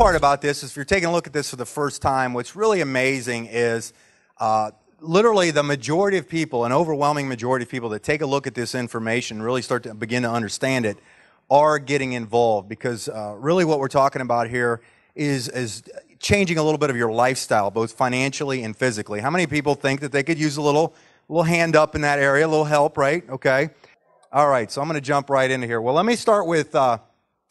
part about this is if you're taking a look at this for the first time, what's really amazing is literally the majority of people, an overwhelming majority of people that take a look at this information and really start to begin to understand it are getting involved, because really what we're talking about here is changing a little bit of your lifestyle, both financially and physically. How many people think that they could use a little hand up in that area, a little help, right? Okay. All right, so I'm going to jump right into here. Well, let me start with a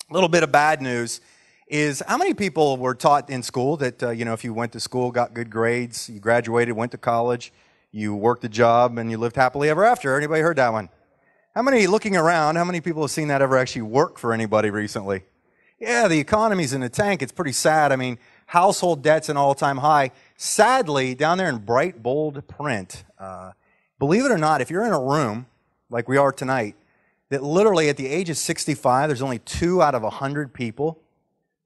little bit of bad news. Is how many people were taught in school that, if you went to school, got good grades, you graduated, went to college, you worked a job, and you lived happily ever after? Anybody heard that one? How many, looking around, how many people have seen that ever actually work for anybody recently? Yeah, the economy's in the tank. It's pretty sad. I mean, household debt's an all-time high. Sadly, down there in bright, bold print, believe it or not, if you're in a room like we are tonight, that literally at the age of 65, there's only 2 out of 100 people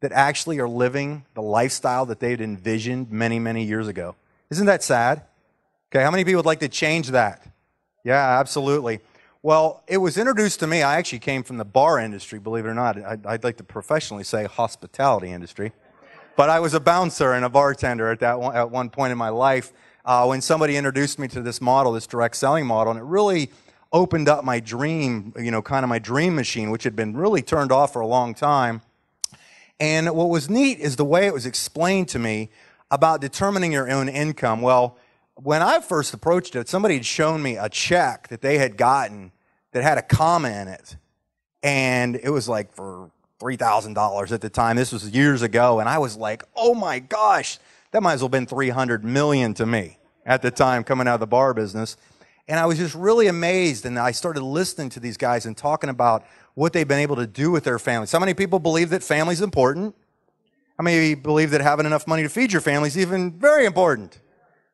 that actually are living the lifestyle that they'd envisioned many, many years ago. Isn't that sad? Okay, how many people would like to change that? Yeah, absolutely. Well, it was introduced to me. I actually came from the bar industry, believe it or not. I'd like to professionally say hospitality industry. But I was a bouncer and a bartender at one point in my life when somebody introduced me to this model, this direct selling model, and it really opened up my dream, kind of my dream machine, which had been really turned off for a long time. And what was neat is the way it was explained to me about determining your own income. Well, when I first approached it, somebody had shown me a check that they had gotten that had a comma in it. And it was like for $3,000 at the time. This was years ago. And I was like, oh my gosh, that might as well have been $300 million to me at the time coming out of the bar business. And I was just really amazed. And I started listening to these guys and talking about what they've been able to do with their families. How many people believe that family's important? How many believe that having enough money to feed your family is even very important?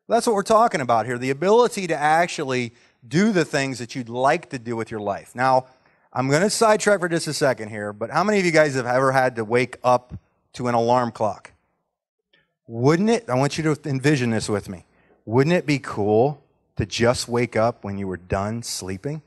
That's what we're talking about here, the ability to actually do the things that you'd like to do with your life. Now, I'm going to sidetrack for just a second here, but how many of you guys have ever had to wake up to an alarm clock? Wouldn't it, I want you to envision this with me, wouldn't it be cool to just wake up when you were done sleeping?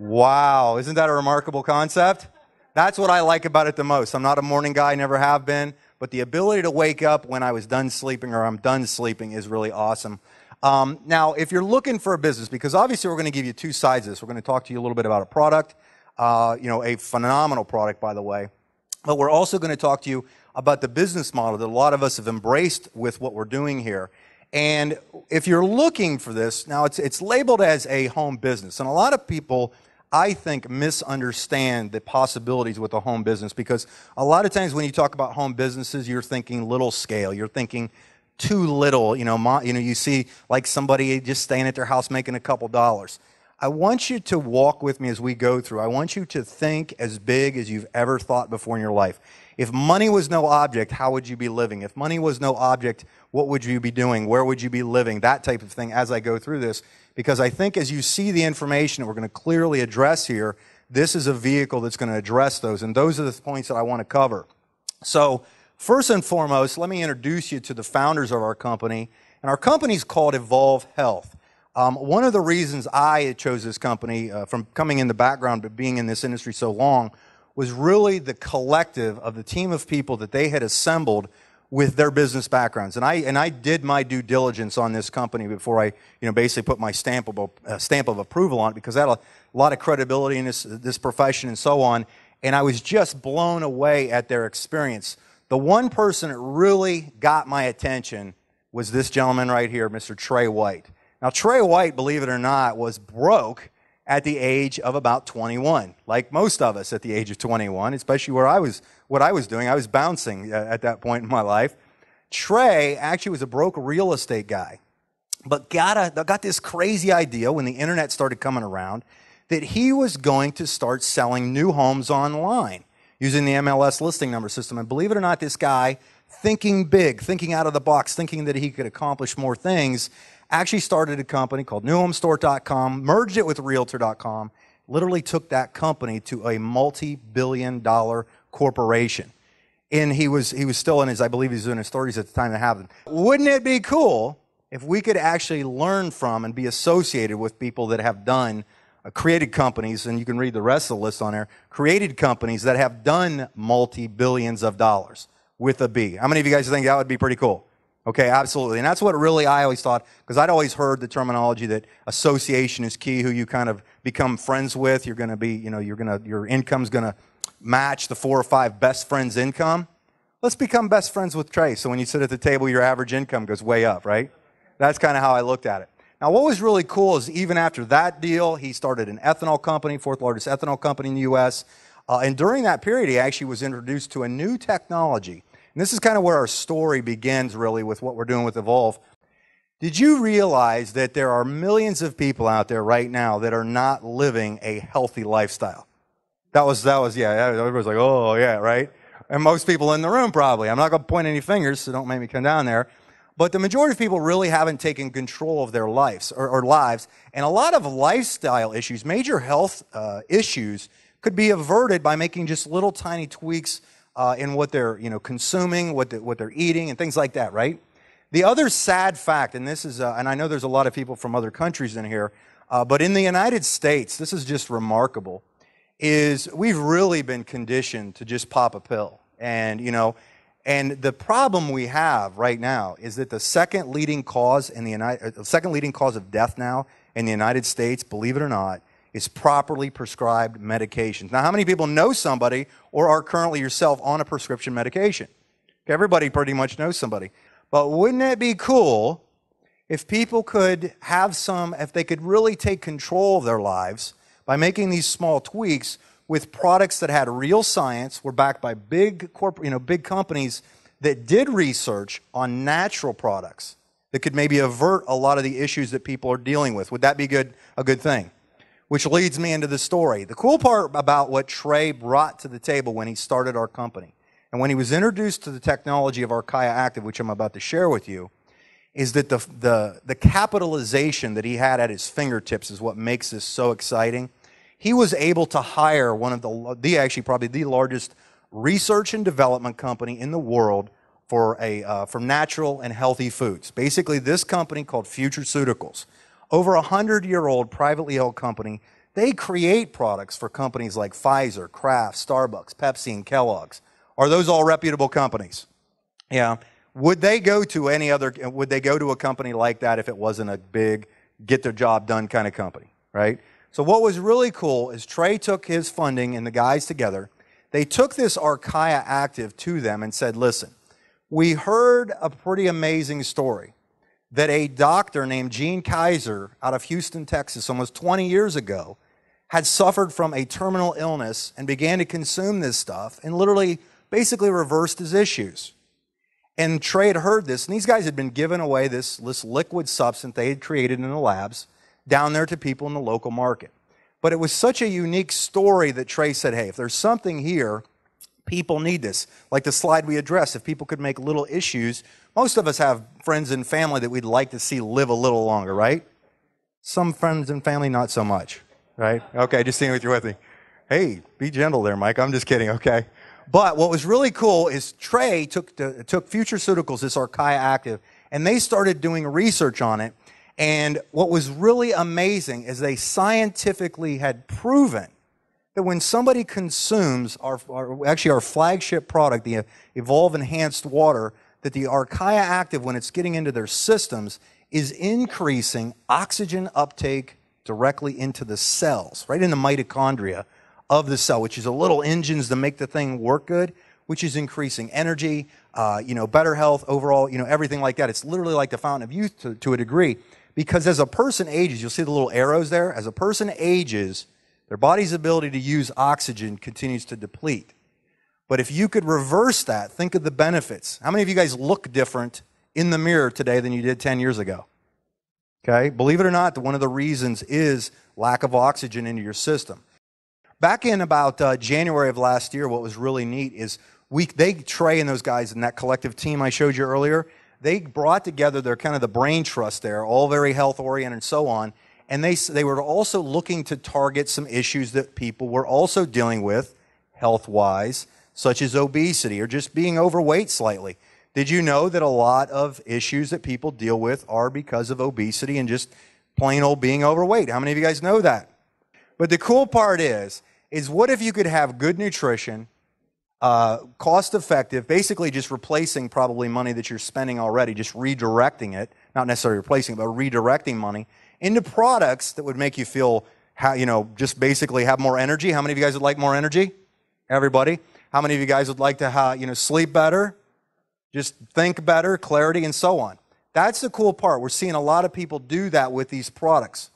Wow, isn't that a remarkable concept? That's what I like about it the most. I'm not a morning guy, never have been, but the ability to wake up when I was done sleeping or I'm done sleeping is really awesome. Now, if you're looking for a business, because obviously we're going to give you two sides of this. We're going to talk to you a little bit about a product, a phenomenal product, by the way, but we're also going to talk to you about the business model that a lot of us have embraced with what we're doing here. And if you're looking for this, now it's labeled as a home business. And a lot of people, I think, misunderstand the possibilities with a home business, because a lot of times when you talk about home businesses, you're thinking little scale. You're thinking too little. You see like somebody just staying at their house making a couple dollars. I want you to walk with me as we go through. I want you to think as big as you've ever thought before in your life. If money was no object, how would you be living? If money was no object, what would you be doing? Where would you be living? That type of thing as I go through this. Because I think as you see the information that we're going to clearly address here, this is a vehicle that's going to address those. And those are the points that I want to cover. So first and foremost, let me introduce you to the founders of our company. And our company is called EvolvHealth. One of the reasons I chose this company from coming in the background but being in this industry so long was really the collective of the team of people that they had assembled with their business backgrounds. And I did my due diligence on this company before I basically put my stamp of approval on it, because I had a lot of credibility in this profession and so on. And I was just blown away at their experience. The one person that really got my attention was this gentleman right here, Mr. Trey White. Now, Trey White, believe it or not, was broke at the age of about 21, like most of us at the age of 21, especially what I was doing. I was bouncing at that point in my life. Trey actually was a broke real estate guy, but got this crazy idea when the internet started coming around that he was going to start selling new homes online using the MLS listing number system. And believe it or not, this guy, thinking big, thinking out of the box, thinking that he could accomplish more things, actually started a company called newhomestore.com, merged it with realtor.com, literally took that company to a multi-billion-dollar corporation. And he was still in his, I believe he was in his 30s at the time that happened. Wouldn't it be cool if we could actually learn from and be associated with people that have done, created companies, and you can read the rest of the list on there, created companies that have done multi-billions of dollars. with a B. How many of you guys think that would be pretty cool? Okay, absolutely. And that's what really I always thought, because I'd always heard the terminology that association is key, who you kind of become friends with. You're going to be, your income's going to match the 4 or 5 best friends' income. Let's become best friends with Trey. So when you sit at the table, your average income goes way up, right? That's kind of how I looked at it. Now, what was really cool is even after that deal, he started an ethanol company, 4th largest ethanol company in the U.S. And during that period, he actually was introduced to a new technology. And this is kind of where our story begins, really, with what we're doing with Evolve. Did you realize that there are millions of people out there right now that are not living a healthy lifestyle? That was, yeah, everybody's like, oh, yeah, right? And most people in the room probably. I'm not going to point any fingers, so don't make me come down there. But the majority of people really haven't taken control of their lives, or lives. And a lot of lifestyle issues, major health issues, could be averted by making just little tiny tweaks in what they're consuming, what they're eating, and things like that, right? The other sad fact, and this is, and I know there's a lot of people from other countries in here, but in the United States, this is just remarkable, is we've really been conditioned to just pop a pill. And, and the problem we have right now is that the second leading cause of death now in the United States, believe it or not, is properly prescribed medications. Now, how many people know somebody or are currently yourself on a prescription medication? Okay, everybody pretty much knows somebody. But wouldn't it be cool if people could have if they could really take control of their lives by making these small tweaks with products that had real science, were backed by big big companies that did research on natural products that could maybe avert a lot of the issues that people are dealing with? Would that be a good thing? Which leads me into the story. The cool part about what Trey brought to the table when he started our company, and when he was introduced to the technology of Archaea Active, which I'm about to share with you, is that the capitalization that he had at his fingertips is what makes this so exciting. He was able to hire one of probably the largest research and development company in the world for natural and healthy foods. Basically, this company called Futureceuticals, over 100-year-old privately held company, they create products for companies like Pfizer, Kraft, Starbucks, Pepsi, and Kellogg's. Are those all reputable companies? Yeah. Would they go to a company like that if it wasn't a big, get-their-job-done kind of company, right? So what was really cool is Trey took his funding and the guys together. They took this Archaea Active to them and said, listen, we heard a pretty amazing story that a doctor named Gene Kaiser out of Houston, Texas, almost 20 years ago, had suffered from a terminal illness and began to consume this stuff and literally basically reversed his issues. And Trey had heard this, and these guys had been giving away this liquid substance they had created in the labs down there to people in the local market. But it was such a unique story that Trey said, hey, if there's something here, people need this. Like the slide we addressed, if people could make little issues. Most of us have friends and family that we'd like to see live a little longer, right? Some friends and family, not so much, right? Okay, just seeing if you're with me. Hey, be gentle there, Mike. I'm just kidding, okay? But what was really cool is Trey took Futureceuticals, this Archaea Active, and they started doing research on it. And what was really amazing is they scientifically had proven that when somebody consumes our flagship product, the Evolve Enhanced Water, that the Archaea Active, when it's getting into their systems, is increasing oxygen uptake directly into the cells, right in the mitochondria of the cell, which is a little engines to make the thing work good, which is increasing energy, better health, overall, everything like that. It's literally like the fountain of youth to a degree. Because as a person ages, you'll see the little arrows there, as a person ages, their body's ability to use oxygen continues to deplete. But if you could reverse that, think of the benefits. How many of you guys look different in the mirror today than you did 10 years ago? Okay, believe it or not, one of the reasons is lack of oxygen into your system. Back in about January of last year, what was really neat is Trey and those guys in that collective team I showed you earlier, they brought together their kind of the brain trust there, all very health-oriented and so on, and they were also looking to target some issues that people were also dealing with health-wise, such as obesity or just being overweight slightly. Did you know that a lot of issues that people deal with are because of obesity and just plain old being overweight? How many of you guys know that? But the cool part is what if you could have good nutrition, cost effective, basically just replacing probably money that you're spending already, just redirecting it, not necessarily replacing it, but redirecting money into products that would make you feel, just basically have more energy. How many of you guys would like more energy? Everybody. How many of you guys would like to, sleep better? Just think better, clarity, and so on. That's the cool part. We're seeing a lot of people do that with these products.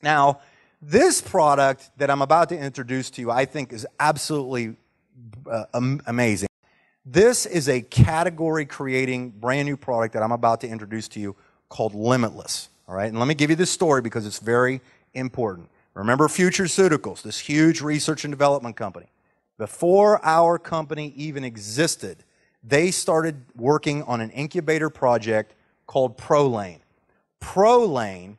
Now, this product that I'm about to introduce to you, I think is absolutely amazing. This is a category-creating brand new product that I'm about to introduce to you called Limitless. All right, and let me give you this story because it's very important. Remember Futureceuticals, this huge research and development company. Before our company even existed, they started working on an incubator project called ProLane. ProLane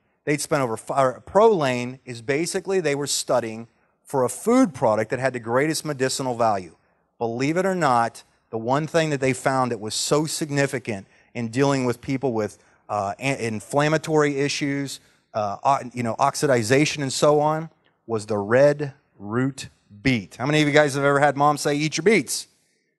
is basically they were studying for a food product that had the greatest medicinal value. Believe it or not, the one thing that they found that was so significant in dealing with people with inflammatory issues, oxidization and so on, was the red root beet. How many of you guys have ever had mom say, eat your beets?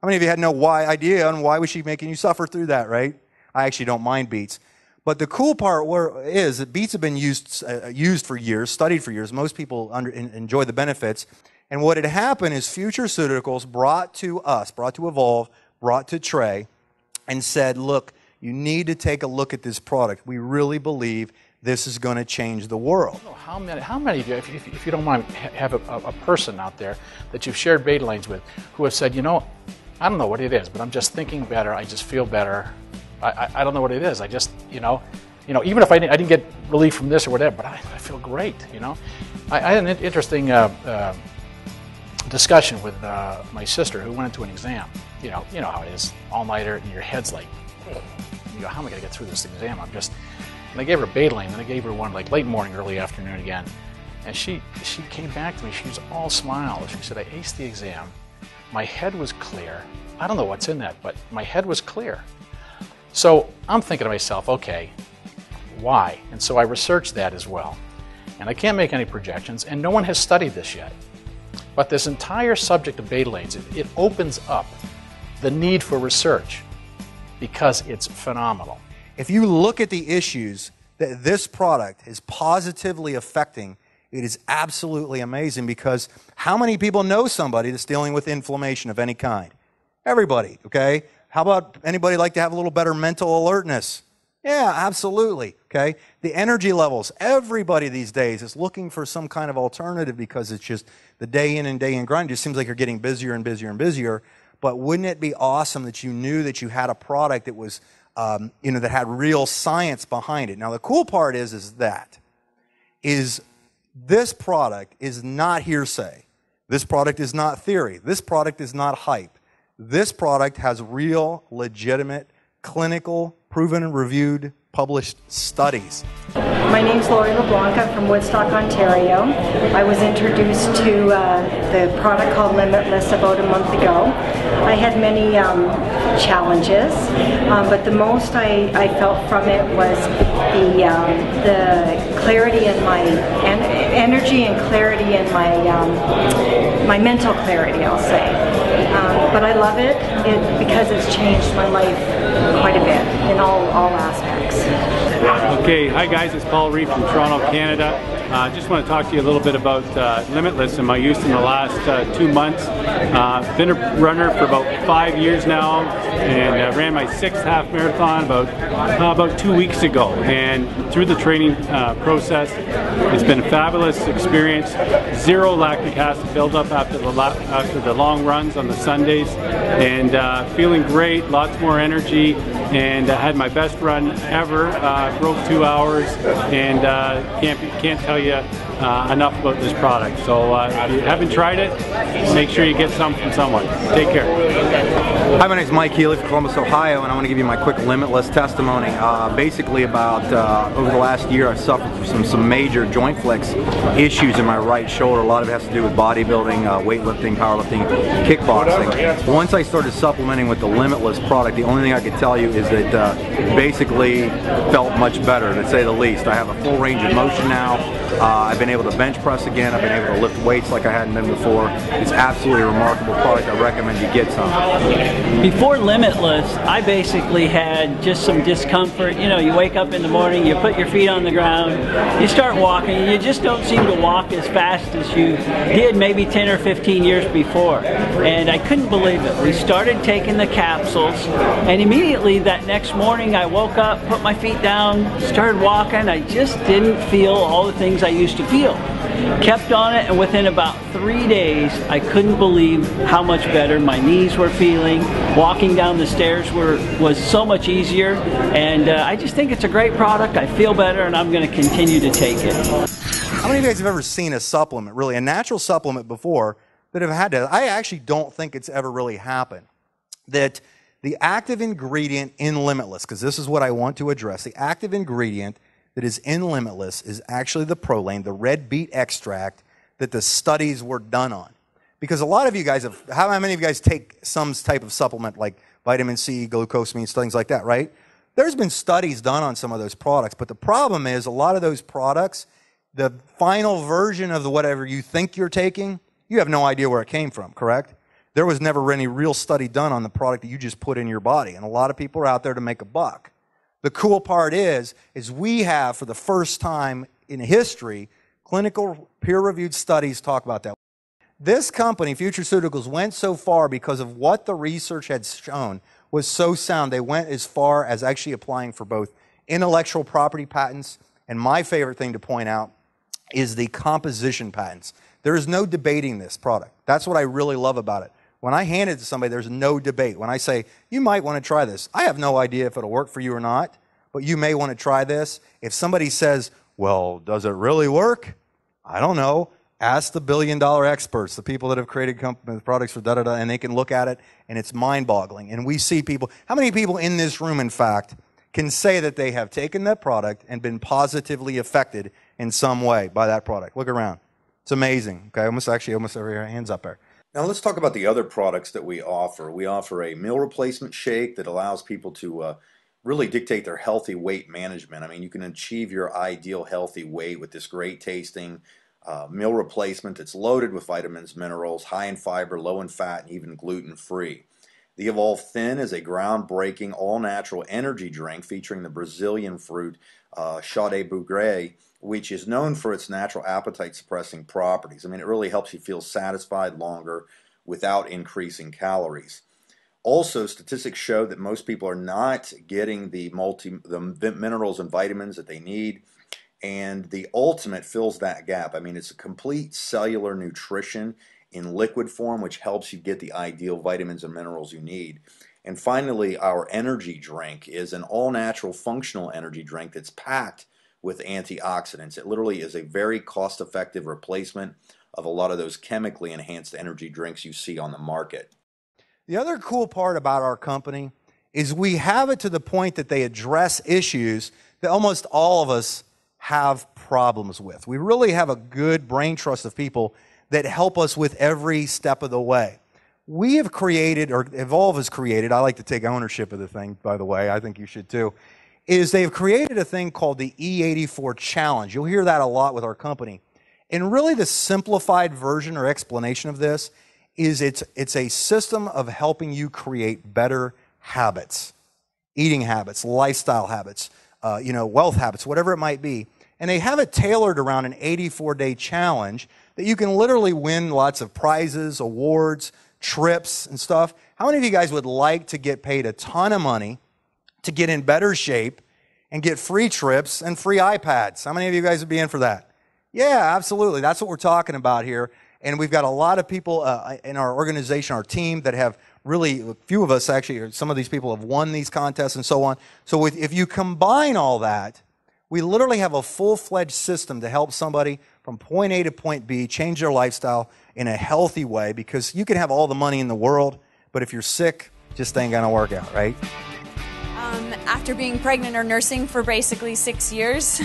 How many of you had no idea on why was she making you suffer through that, right? I actually don't mind beets. But the cool part is that beets have been used for years, studied for years. Most people enjoy the benefits. And what had happened is Futureceuticals brought to us, brought to Evolve, brought to Trey, and said, look, you need to take a look at this product. We really believe this is going to change the world. How many of you, if you don't mind, have a person out there that you've shared beta lanes with who have said, I don't know what it is, but I'm just thinking better, I just feel better. I don't know what it is. I just, even if I didn't get relief from this or whatever, but I feel great, I had an interesting discussion with my sister who went into an exam. You know how it is, all-nighter, and your head's like, you go, how am I going to get through this exam? And I gave her Betadine, and I gave her one like late morning, early afternoon again. And she came back to me, she was all smiles. She said, I aced the exam. My head was clear. I don't know what's in that, but my head was clear. So I'm thinking to myself, okay, why? And so I researched that as well. And I can't make any projections, and no one has studied this yet. But this entire subject of betalanes, it opens up the need for research because it's phenomenal. If you look at the issues that this product is positively affecting, it is absolutely amazing because how many people know somebody that's dealing with inflammation of any kind? Everybody, okay? How about anybody like to have a little better mental alertness? Yeah, absolutely, okay? The energy levels, everybody these days is looking for some kind of alternative because it's just the day in and day in grind. It just seems like you're getting busier and busier and busier. But wouldn't it be awesome that you knew that you had a product that was, that had real science behind it? Now, the cool part is this product is not hearsay. This product is not theory. This product is not hype. This product has real, legitimate, clinical, proven and reviewed, published studies. My name's Lori LeBlanc. I'm from Woodstock, Ontario. I was introduced to the product called Limitless about a month ago. I had many challenges, but the most I felt from it was the clarity in my energy and clarity in my mental clarity, I'll say. But I love it because it's changed my life quite a bit in all aspects. Okay, hi guys, it's Paul Reed from Toronto, Canada. I just want to talk to you a little bit about Limitless and my use in the last 2 months. Been a runner for about 5 years now, and ran my 6th half marathon about 2 weeks ago. And through the training process, it's been a fabulous experience. Zero lactic acid buildup after the long runs on the Sundays, and feeling great, lots more energy, and I had my best run ever. Broke 2 hours, and can't tell you enough about this product. So if you haven't tried it, make sure you get some from someone. Take care. Hi, my name is Mike Healy from Columbus, Ohio, and I want to give you my quick Limitless testimony. Basically, about over the last year, I've suffered from some major joint flex issues in my right shoulder. A lot of it has to do with bodybuilding, weightlifting, powerlifting, kickboxing. Once I started supplementing with the Limitless product, the only thing I could tell you is that basically felt much better, to say the least. I have a full range of motion now. I've been able to bench press again. I've been able to lift weights like I hadn't been before. It's absolutely a remarkable product. I recommend you get some. Before Limitless, I basically had just some discomfort. You know, you wake up in the morning, you put your feet on the ground, you start walking, and you just don't seem to walk as fast as you did maybe 10 or 15 years before. And I couldn't believe it. We started taking the capsules, and immediately that next morning I woke up, put my feet down, started walking. I just didn't feel all the things I used to feel. Kept on it, and within about 3 days, I couldn't believe how much better my knees were feeling. Walking down the stairs was so much easier, and I just think it's a great product. I feel better, and I'm going to continue to take it. How many of you guys have ever seen a supplement, really a natural supplement before, that have had to? I actually don't think it's ever really happened. That the active ingredient in Limitless, because this is what I want to address, the active ingredient that is in Limitless is actually the proline, the red beet extract that the studies were done on. Because a lot of you guys have, how many of you guys take some type of supplement like vitamin C, glucosamine, things like that, right? There's been studies done on some of those products, but the problem is a lot of those products, the final version of the whatever you think you're taking, you have no idea where it came from, correct? There was never any real study done on the product that you just put in your body, and a lot of people are out there to make a buck. The cool part is we have, for the first time in history, clinical peer-reviewed studies talk about that. This company, Futureceuticals, went so far because of what the research had shown was so sound. They went as far as actually applying for both intellectual property patents, and my favorite thing to point out is the composition patents. There is no debating this product. That's what I really love about it. When I hand it to somebody, there's no debate. When I say, you might want to try this, I have no idea if it'll work for you or not, but you may want to try this. If somebody says, well, does it really work? I don't know. Ask the billion-dollar experts, the people that have created products for da-da-da, and they can look at it, and it's mind-boggling. And we see people, how many people in this room, in fact, can say that they have taken that product and been positively affected in some way by that product? Look around. It's amazing. Okay, almost every hand's up there. Now let's talk about the other products that we offer. We offer a meal replacement shake that allows people to really dictate their healthy weight management. I mean, you can achieve your ideal healthy weight with this great tasting meal replacement that's loaded with vitamins, minerals, high in fiber, low in fat, and even gluten-free. The Evolve Thin is a groundbreaking all-natural energy drink featuring the Brazilian fruit chá de bugre, which is known for its natural appetite-suppressing properties. I mean, it really helps you feel satisfied longer without increasing calories. Also, statistics show that most people are not getting the minerals and vitamins that they need, and the Ultimate fills that gap. I mean, it's a complete cellular nutrition in liquid form, which helps you get the ideal vitamins and minerals you need. And finally, our energy drink is an all-natural functional energy drink that's packed with antioxidants. It literally is a very cost-effective replacement of a lot of those chemically enhanced energy drinks you see on the market. The other cool part about our company is we have it to the point that they address issues that almost all of us have problems with. We really have a good brain trust of people that help us with every step of the way. We have created, or Evolve has created, I like to take ownership of the thing, by the way, I think you should too, is they've created a thing called the E84 Challenge. You'll hear that a lot with our company. And really the simplified version or explanation of this is it's a system of helping you create better habits, eating habits, lifestyle habits, wealth habits, whatever it might be. And they have it tailored around an 84-day challenge that you can literally win lots of prizes, awards, trips, and stuff. How many of you guys would like to get paid a ton of money to get in better shape and get free trips and free iPads? How many of you guys would be in for that? Yeah, absolutely. That's what we're talking about here. And we've got a lot of people in our organization, our team, that have really, a few of us actually, some of these people have won these contests and so on. So if you combine all that, we literally have a full-fledged system to help somebody from point A to point B change their lifestyle in a healthy way, because you can have all the money in the world, but if you're sick, just ain't gonna work out, right? After being pregnant or nursing for basically 6 years,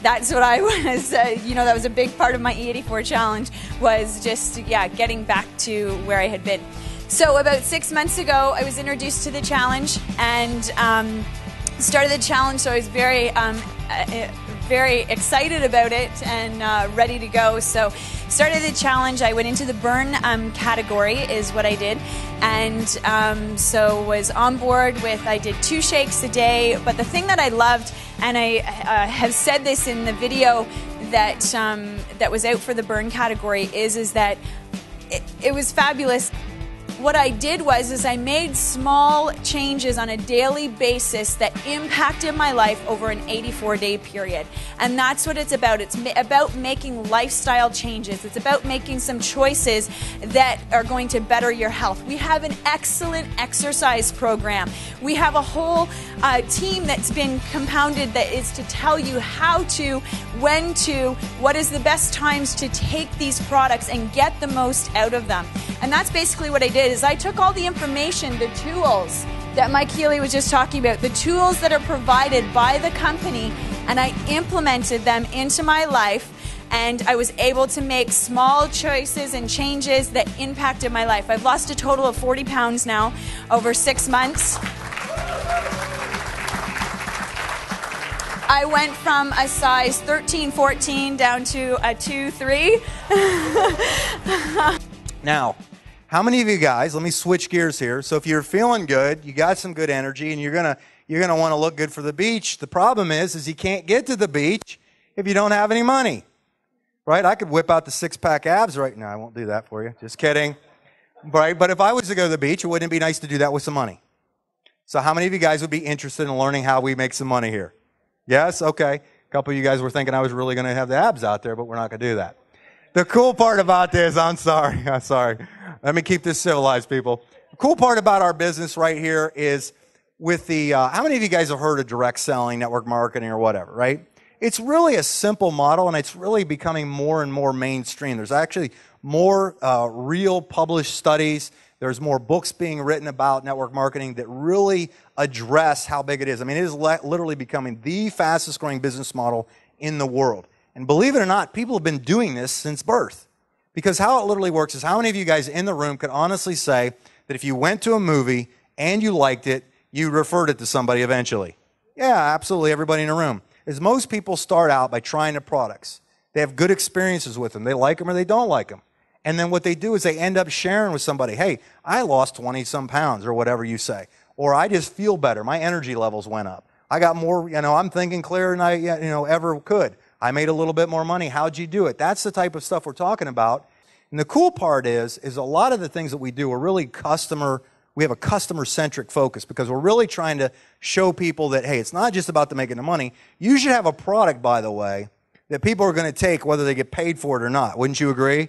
that's what I was, that was a big part of my E84 challenge, was just, getting back to where I had been. So about 6 months ago, I was introduced to the challenge and started the challenge, so I was very excited about it and ready to go. So started the challenge. I went into the burn category is what I did, and so was on board with, I did 2 shakes a day. But the thing that I loved, and I have said this in the video that that was out for the burn category, is that it was fabulous. What I did was I made small changes on a daily basis that impacted my life over an 84-day period. And that's what it's about. It's about making lifestyle changes. It's about making some choices that are going to better your health. We have an excellent exercise program. We have a whole team that's been compounded that is to tell you how to, when to, what is the best times to take these products and get the most out of them. And that's basically what I did, is I took all the information, the tools that Mike Healy was just talking about, the tools that are provided by the company, and I implemented them into my life, and I was able to make small choices and changes that impacted my life. I've lost a total of 40 pounds now over 6 months. I went from a size 13, 14 down to a 2, 3. Now, how many of you guys, let me switch gears here. So if you're feeling good, you got some good energy, and you're gonna want to look good for the beach. The problem is you can't get to the beach if you don't have any money, right? I could whip out the 6-pack abs right now. I won't do that for you. Just kidding, right? But if I was to go to the beach, wouldn't it be nice to do that with some money? So how many of you guys would be interested in learning how we make some money here? Yes? Okay. A couple of you guys were thinking I was really going to have the abs out there, but we're not going to do that. The cool part about this, I'm sorry. Let me keep this civilized, people. The cool part about our business right here is with the, how many of you guys have heard of direct selling, network marketing, or whatever, right? It's really a simple model, and it's really becoming more and more mainstream. There's actually more real published studies. There's more books being written about network marketing that really address how big it is. I mean, it is literally becoming the fastest growing business model in the world. And believe it or not, people have been doing this since birth. Because how it literally works is, how many of you guys in the room could honestly say that if you went to a movie and you liked it, you referred it to somebody eventually? Yeah, absolutely, everybody in the room. Is most people start out by trying the products. They have good experiences with them. They like them or they don't like them. And then what they do is they end up sharing with somebody, hey, I lost 20-some pounds, or whatever you say. Or I just feel better. My energy levels went up. I got more, I'm thinking clearer than I ever could. I made a little bit more money. How'd you do it? That's the type of stuff we're talking about. And the cool part is a lot of the things that we do are really we have a customer-centric focus, because we're really trying to show people that, hey, it's not just about making the money. You should have a product, by the way, that people are going to take whether they get paid for it or not. Wouldn't you agree?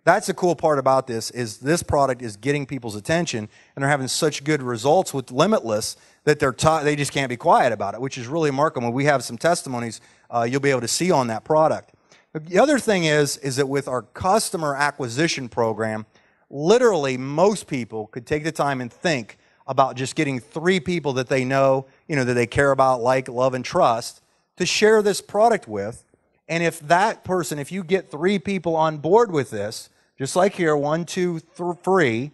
That's the cool part about this, is this product is getting people's attention, and they're having such good results with Limitless that they just can't be quiet about it, which is really remarkable. We have some testimonies you'll be able to see on that product. The other thing is that with our customer acquisition program, literally most people could take the time and think about just getting 3 people that they know, that they care about, like, love, and trust, to share this product with. And if you get 3 people on board with this, just like here, 1, 2, 3,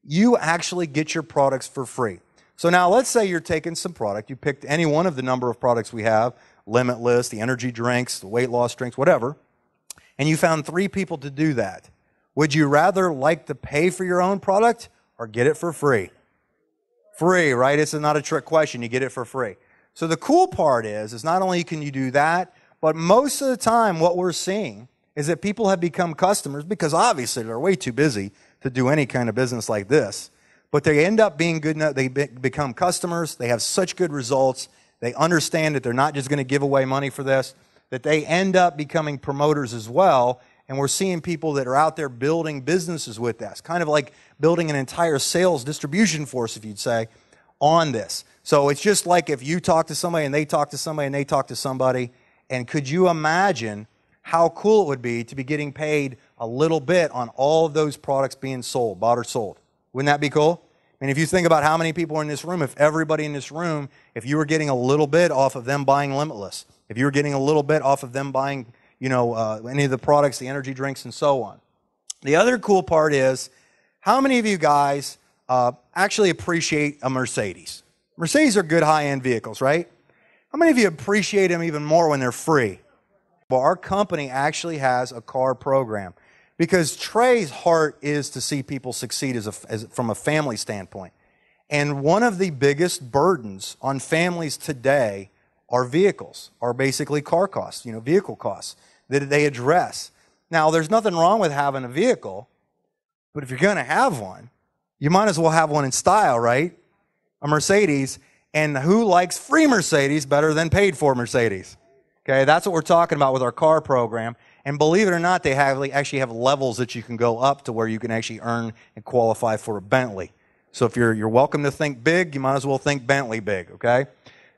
you actually get your products for free. So now let's say you're taking some product. You picked any one of the number of products we have, Limitless, the energy drinks, the weight loss drinks, whatever, and you found 3 people to do that. Would you rather like to pay for your own product or get it for free? Free, right? It's not a trick question. You get it for free. So the cool part is not only can you do that, but most of the time what we're seeing is that people have become customers, because obviously they're way too busy to do any kind of business like this. But they end up being good enough, they become customers, they have such good results, they understand that they're not just going to give away money for this, that they end up becoming promoters as well. And we're seeing people that are out there building businesses with this, kind of like building an entire sales distribution force, if you'd say, on this. So it's just like if you talk to somebody and they talk to somebody and they talk to somebody. And could you imagine how cool it would be to be getting paid a little bit on all of those products being sold, bought or sold? Wouldn't that be cool? And if you think about how many people are in this room, if everybody in this room, if you were getting a little bit off of them buying Limitless, if you were getting a little bit off of them buying, any of the products, the energy drinks and so on. The other cool part is, how many of you guys actually appreciate a Mercedes? Mercedes are good high-end vehicles, right? How many of you appreciate them even more when they're free? Well, our company actually has a car program because Trey's heart is to see people succeed from a family standpoint. And one of the biggest burdens on families today are vehicles, are basically car costs, vehicle costs that they address. Now, there's nothing wrong with having a vehicle, but if you're going to have one, you might as well have one in style, right? A Mercedes. And who likes free Mercedes better than paid for Mercedes? Okay, that's what we're talking about with our car program. And believe it or not, they actually have levels that you can go up to where you can actually earn and qualify for a Bentley. So if you're welcome to think big, you might as well think Bentley big, okay?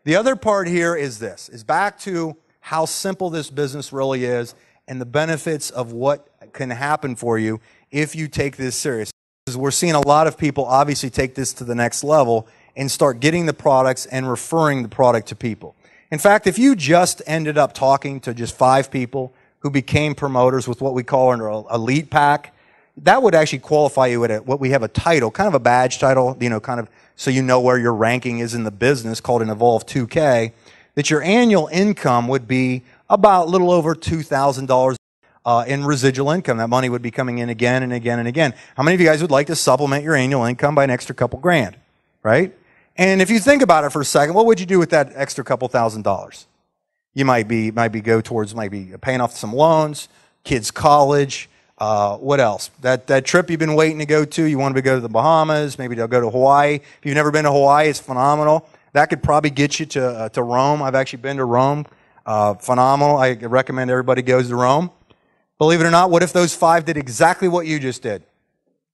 The other part here is back to how simple this business really is and the benefits of what can happen for you if you take this serious. Because we're seeing a lot of people obviously take this to the next level and start getting the products and referring the product to people. In fact, if you just ended up talking to just 5 people who became promoters with what we call an elite pack, that would actually qualify you at what we have a title, kind of a badge title, kind of so you know where your ranking is in the business, called an Evolve 2K, that your annual income would be about a little over $2,000 in residual income. That money would be coming in again and again and again. How many of you guys would like to supplement your annual income by an extra couple grand, right? And if you think about it for a second, what would you do with that extra couple $1,000s? You might be go towards paying off some loans, kids' college. What else? That trip you've been waiting to go to. You want to go to the Bahamas. Maybe they'll go to Hawaii. If you've never been to Hawaii, it's phenomenal. That could probably get you to Rome. I've actually been to Rome. Phenomenal. I recommend everybody goes to Rome. Believe it or not, what if those 5 did exactly what you just did?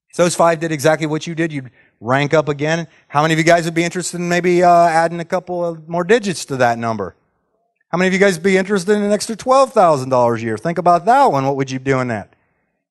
If those 5 did exactly what you did, you'd rank up again. How many of you guys would be interested in maybe adding a couple of more digits to that number? How many of you guys would be interested in an extra $12,000 a year? Think about that one. What would you do in that?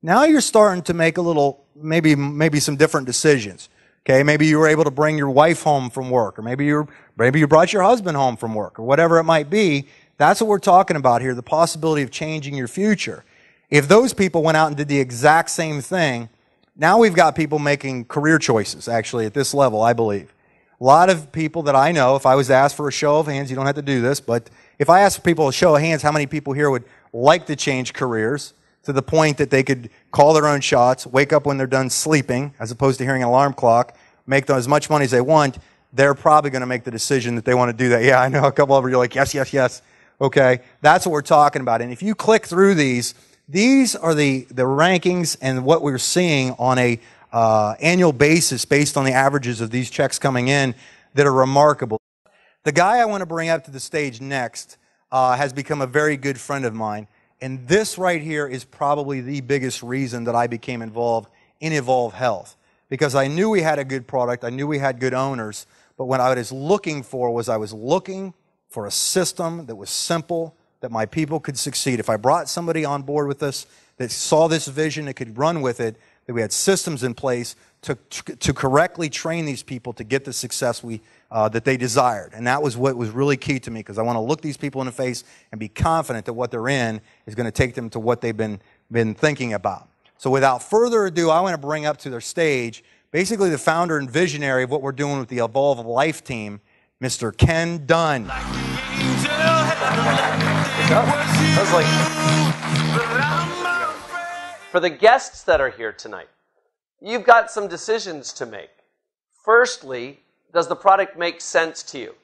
Now you're starting to make a little, maybe some different decisions. Okay, maybe you were able to bring your wife home from work, or maybe you brought your husband home from work, or whatever it might be. That's what we're talking about here, the possibility of changing your future. If those people went out and did the exact same thing, now we've got people making career choices, actually, at this level, I believe. A lot of people that I know, if I was asked for a show of hands, you don't have to do this, but if I asked people a show of hands, how many people here would like to change careers to the point that they could call their own shots, wake up when they're done sleeping, as opposed to hearing an alarm clock, make as much money as they want, they're probably going to make the decision that they want to do that. Yeah, I know a couple of you are like, yes, yes, yes. Okay, that's what we're talking about. And if you click through these are the rankings and what we're seeing on a annual basis based on the averages of these checks coming in that are remarkable. The guy I want to bring up to the stage next has become a very good friend of mine. And this right here is probably the biggest reason that I became involved in EvolvHealth. Because I knew we had a good product, I knew we had good owners, but what I was looking for was I was looking for a system that was simple, that my people could succeed. If I brought somebody on board with us that saw this vision, that could run with it, that we had systems in place to correctly train these people to get the success that they desired. And that was what was really key to me, because I want to look these people in the face and be confident that what they're in is going to take them to what they've been thinking about. So without further ado, I want to bring up to their stage basically the founder and visionary of what we're doing with the Evolve Life team, Mr. Ken Dunn. For the guests that are here tonight, you've got some decisions to make. Firstly, does the product make sense to you?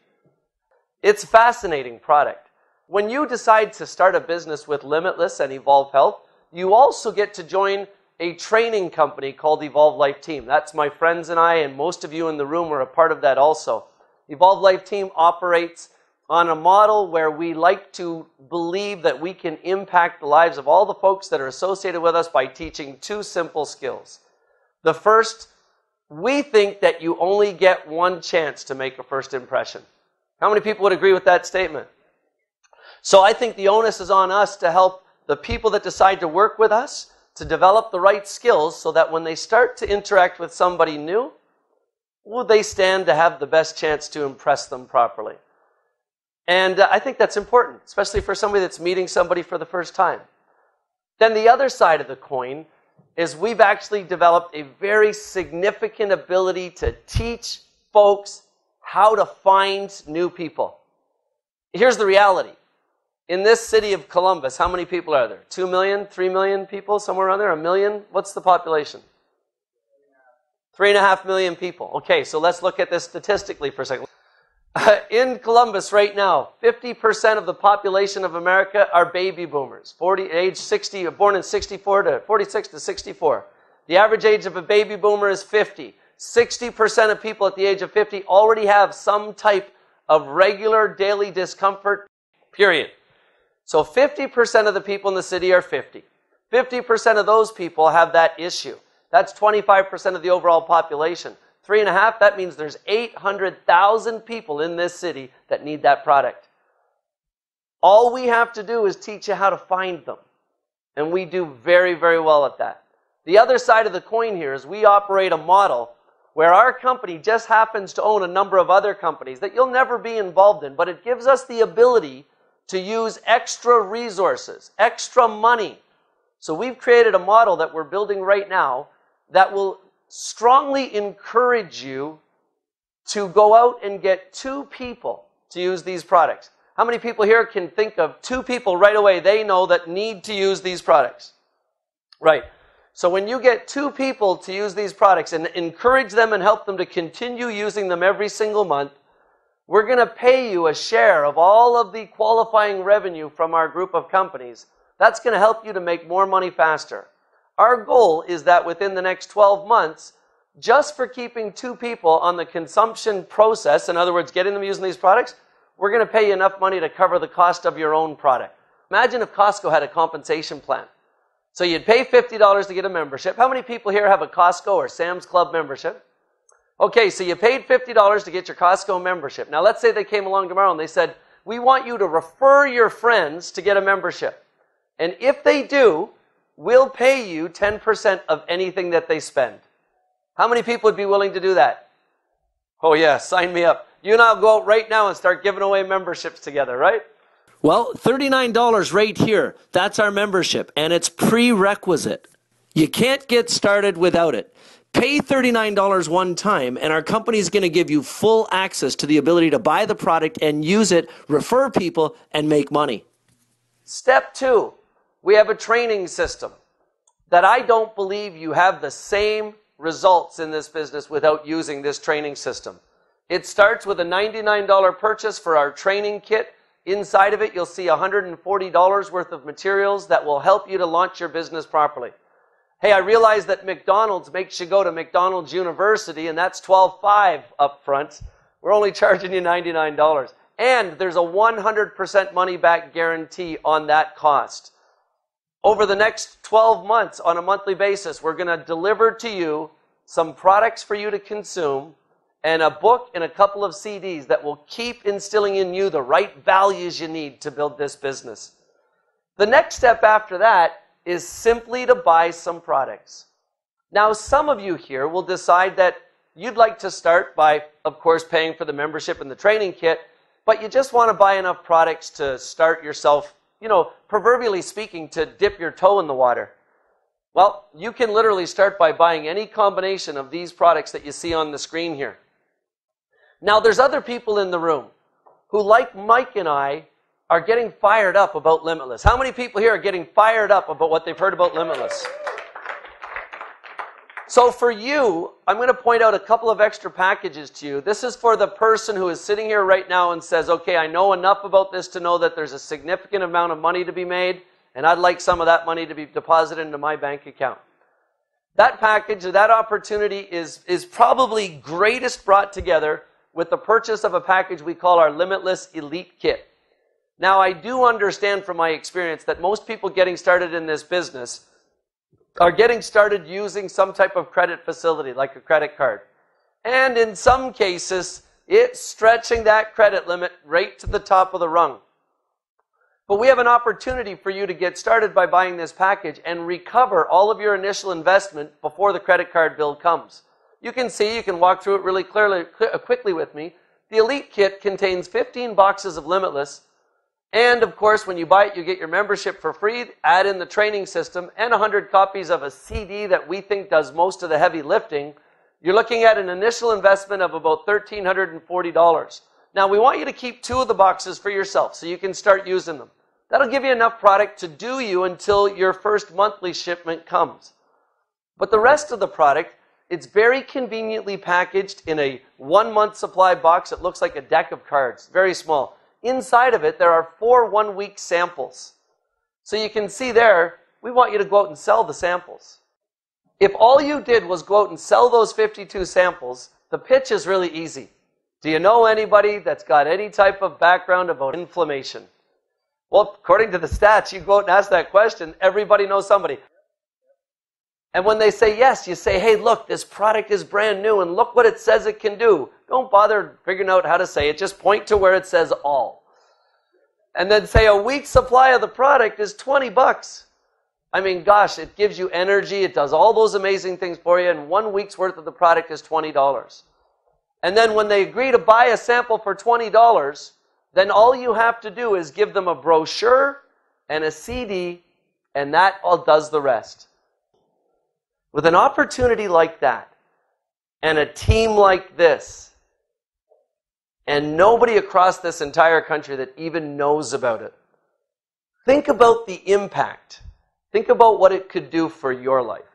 It's a fascinating product. When you decide to start a business with Limitless and EvolvHealth, you also get to join a training company called Evolve Life Team. That's my friends and I, and most of you in the room are a part of that also. Evolve Life Team operates on a model where we like to believe that we can impact the lives of all the folks that are associated with us by teaching 2 simple skills. The first, we think that you only get one chance to make a first impression. How many people would agree with that statement? So I think the onus is on us to help the people that decide to work with us to develop the right skills so that when they start to interact with somebody new, will they stand to have the best chance to impress them properly? And I think that's important, especially for somebody that's meeting somebody for the first time. Then the other side of the coin is we've actually developed a very significant ability to teach folks how to find new people. Here's the reality. In this city of Columbus, how many people are there? 2 million, 3 million people, somewhere around there? 1 million? What's the population? 3.5 million people. Okay, so let's look at this statistically for a second. In Columbus right now, 50% of the population of America are baby boomers, age 60, born in 46 to 64. The average age of a baby boomer is 50. 60% of people at the age of 50 already have some type of regular daily discomfort, period. So 50% of the people in the city are 50. 50% of those people have that issue. That's 25% of the overall population. 3.5, that means there's 800,000 people in this city that need that product. All we have to do is teach you how to find them. And we do very, very well at that. The other side of the coin here is we operate a model where our company just happens to own a number of other companies that you'll never be involved in, but it gives us the ability to use extra resources, extra money. So we've created a model that we're building right now that will strongly encourage you to go out and get 2 people to use these products. How many people here can think of 2 people right away they know that need to use these products? Right. So when you get 2 people to use these products and encourage them and help them to continue using them every single month, we're going to pay you a share of all of the qualifying revenue from our group of companies. That's going to help you to make more money faster. Our goal is that within the next 12 months, just for keeping 2 people on the consumption process, in other words, getting them using these products, we're going to pay you enough money to cover the cost of your own product. Imagine if Costco had a compensation plan. So you'd pay $50 to get a membership. How many people here have a Costco or Sam's Club membership? Okay, so you paid $50 to get your Costco membership. Now let's say they came along tomorrow and they said, we want you to refer your friends to get a membership. And if they do, we'll pay you 10% of anything that they spend. How many people would be willing to do that? Oh yeah, sign me up. You and I'll go out right now and start giving away memberships together, right? Well, $39 right here. That's our membership, and it's prerequisite. You can't get started without it. Pay $39 one time, and our company is going to give you full access to the ability to buy the product and use it, refer people, and make money. Step 2, we have a training system that I don't believe you have the same results in this business without using this training system. It starts with a $99 purchase for our training kit. Inside of it, you'll see $140 worth of materials that will help you to launch your business properly. Hey, I realize that McDonald's makes you go to McDonald's University, and that's $12.5 up front. We're only charging you $99. And there's a 100% money-back guarantee on that cost. Over the next 12 months, on a monthly basis, we're going to deliver to you some products for you to consume, and a book and a couple of CDs that will keep instilling in you the right values you need to build this business. The next step after that is simply to buy some products. Now, some of you here will decide that you'd like to start by, of course, paying for the membership and the training kit, but you just want to buy enough products to start yourself, proverbially speaking, to dip your toe in the water. Well, you can literally start by buying any combination of these products that you see on the screen here. Now, there's other people in the room who, like Mike and I, are getting fired up about Limitless. How many people here are getting fired up about what they've heard about Limitless? So for you, I'm going to point out a couple of extra packages to you. This is for the person who is sitting here right now and says, okay, I know enough about this to know that there's a significant amount of money to be made, and I'd like some of that money to be deposited into my bank account. That package, that opportunity is probably greatest brought together with the purchase of a package we call our Limitless Elite Kit. Now, I do understand from my experience that most people getting started in this business are getting started using some type of credit facility, like a credit card. And in some cases, it's stretching that credit limit right to the top of the rung. But we have an opportunity for you to get started by buying this package and recover all of your initial investment before the credit card bill comes. You can see, you can walk through it really quickly with me. The Elite Kit contains 15 boxes of Limitless. And of course, when you buy it, you get your membership for free, add in the training system, and 100 copies of a CD that we think does most of the heavy lifting. You're looking at an initial investment of about $1,340. Now, we want you to keep 2 of the boxes for yourself so you can start using them. That'll give you enough product to do you until your first monthly shipment comes. But the rest of the product, it's very conveniently packaged in a 1-month supply box. It looks like a deck of cards, very small. Inside of it, there are 4 one-week samples. So you can see there, we want you to go out and sell the samples. If all you did was go out and sell those 52 samples, the pitch is really easy. Do you know anybody that's got any type of background about inflammation? Well, according to the stats, you go out and ask that question, everybody knows somebody. And when they say yes, you say, hey, look, this product is brand new and look what it says it can do. Don't bother figuring out how to say it. Just point to where it says all. And then say a week's supply of the product is $20. I mean, gosh, it gives you energy. It does all those amazing things for you. And 1 week's worth of the product is $20. And then when they agree to buy a sample for $20, then all you have to do is give them a brochure and a CD, and that all does the rest. With an opportunity like that, and a team like this, and nobody across this entire country that even knows about it, think about the impact. Think about what it could do for your life.